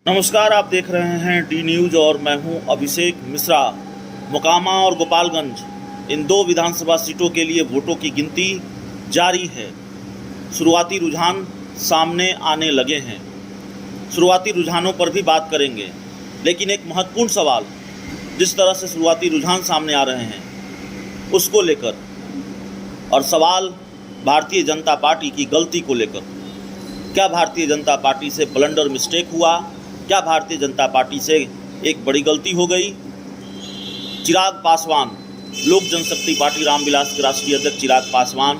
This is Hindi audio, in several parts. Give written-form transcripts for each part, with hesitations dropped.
नमस्कार, आप देख रहे हैं डी न्यूज़ और मैं हूं अभिषेक मिश्रा। मोकामा और गोपालगंज इन दो विधानसभा सीटों के लिए वोटों की गिनती जारी है। शुरुआती रुझान सामने आने लगे हैं। शुरुआती रुझानों पर भी बात करेंगे, लेकिन एक महत्वपूर्ण सवाल, जिस तरह से शुरुआती रुझान सामने आ रहे हैं उसको लेकर, और सवाल भारतीय जनता पार्टी की गलती को लेकर। क्या भारतीय जनता पार्टी से ब्लंडर मिस्टेक हुआ? क्या भारतीय जनता पार्टी से एक बड़ी गलती हो गई? चिराग पासवान, लोक जनशक्ति पार्टी रामविलास के राष्ट्रीय अध्यक्ष चिराग पासवान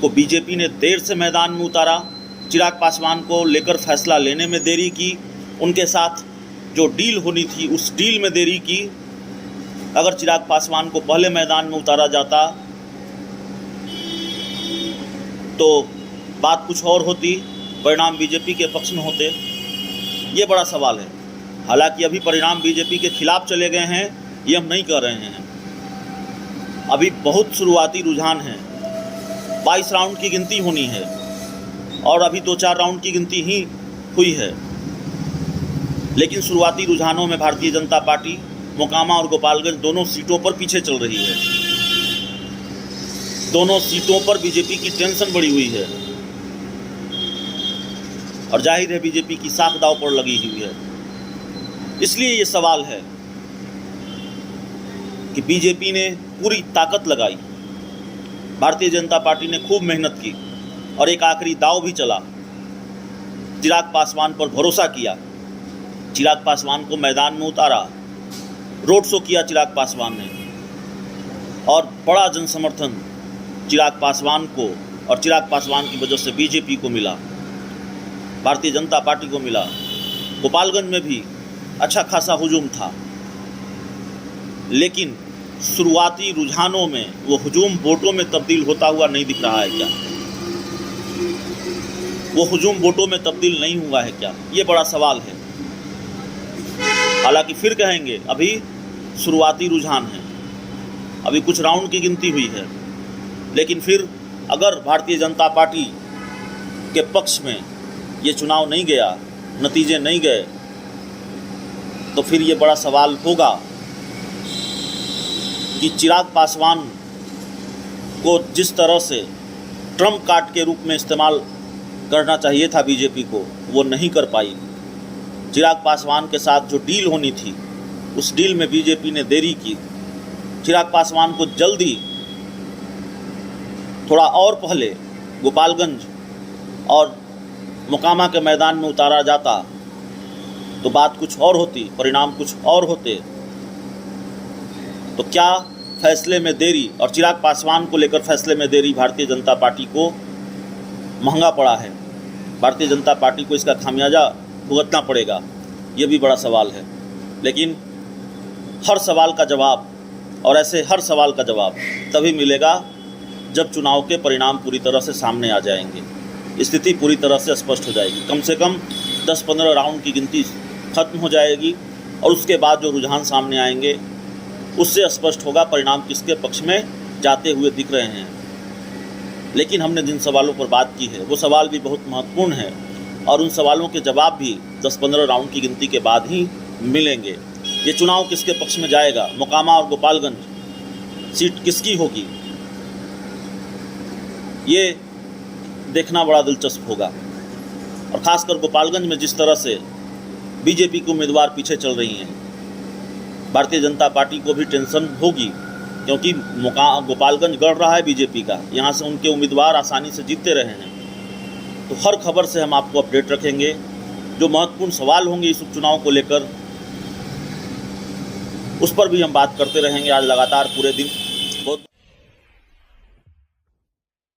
को बीजेपी ने देर से मैदान में उतारा। चिराग पासवान को लेकर फैसला लेने में देरी की। उनके साथ जो डील होनी थी उस डील में देरी की। अगर चिराग पासवान को पहले मैदान में उतारा जाता तो बात कुछ और होती, परिणाम बीजेपी के पक्ष में होते। ये बड़ा सवाल है। हालांकि अभी परिणाम बीजेपी के खिलाफ चले गए हैं, ये हम नहीं कह रहे हैं। अभी बहुत शुरुआती रुझान है। 22 राउंड की गिनती होनी है और अभी 2-4 राउंड की गिनती ही हुई है। लेकिन शुरुआती रुझानों में भारतीय जनता पार्टी मोकामा और गोपालगंज दोनों सीटों पर पीछे चल रही है। दोनों सीटों पर बीजेपी की टेंशन बढ़ी हुई है और जाहिर है बीजेपी की साख दांव पर लगी हुई है। इसलिए ये सवाल है कि बीजेपी ने पूरी ताकत लगाई, भारतीय जनता पार्टी ने खूब मेहनत की और एक आखिरी दांव भी चला। चिराग पासवान पर भरोसा किया, चिराग पासवान को मैदान में उतारा, रोड शो किया चिराग पासवान ने और बड़ा जनसमर्थन चिराग पासवान को और चिराग पासवान की वजह से बीजेपी को मिला, भारतीय जनता पार्टी को मिला। गोपालगंज में भी अच्छा खासा हुजूम था, लेकिन शुरुआती रुझानों में वो हुजूम वोटों में तब्दील होता हुआ नहीं दिख रहा है क्या? वो हुजूम वोटों में तब्दील नहीं हुआ है क्या? ये बड़ा सवाल है। हालांकि फिर कहेंगे अभी शुरुआती रुझान है, अभी कुछ राउंड की गिनती हुई है, लेकिन फिर अगर भारतीय जनता पार्टी के पक्ष में ये चुनाव नहीं गया, नतीजे नहीं गए, तो फिर ये बड़ा सवाल होगा कि चिराग पासवान को जिस तरह से ट्रम्प कार्ड के रूप में इस्तेमाल करना चाहिए था बीजेपी को, वो नहीं कर पाई। चिराग पासवान के साथ जो डील होनी थी उस डील में बीजेपी ने देरी की। चिराग पासवान को जल्दी, थोड़ा और पहले गोपालगंज और मोकामा के मैदान में उतारा जाता तो बात कुछ और होती, परिणाम कुछ और होते। तो क्या फैसले में देरी और चिराग पासवान को लेकर फैसले में देरी भारतीय जनता पार्टी को महंगा पड़ा है? भारतीय जनता पार्टी को इसका खामियाजा भुगतना पड़ेगा, ये भी बड़ा सवाल है। लेकिन हर सवाल का जवाब, और ऐसे हर सवाल का जवाब तभी मिलेगा जब चुनाव के परिणाम पूरी तरह से सामने आ जाएंगे, स्थिति पूरी तरह से स्पष्ट हो जाएगी। कम से कम 10-15 राउंड की गिनती खत्म हो जाएगी और उसके बाद जो रुझान सामने आएंगे उससे स्पष्ट होगा परिणाम किसके पक्ष में जाते हुए दिख रहे हैं। लेकिन हमने जिन सवालों पर बात की है वो सवाल भी बहुत महत्वपूर्ण है और उन सवालों के जवाब भी 10-15 राउंड की गिनती के बाद ही मिलेंगे। ये चुनाव किसके पक्ष में जाएगा, मोकामा और गोपालगंज सीट किसकी होगी, ये देखना बड़ा दिलचस्प होगा। और ख़ासकर गोपालगंज में जिस तरह से बीजेपी के उम्मीदवार पीछे चल रही हैं, भारतीय जनता पार्टी को भी टेंशन होगी, क्योंकि गोपालगंज गढ़ रहा है बीजेपी का, यहाँ से उनके उम्मीदवार आसानी से जीतते रहे हैं। तो हर खबर से हम आपको अपडेट रखेंगे। जो महत्वपूर्ण सवाल होंगे इस उपचुनाव को लेकर, उस पर भी हम बात करते रहेंगे आज लगातार पूरे दिन।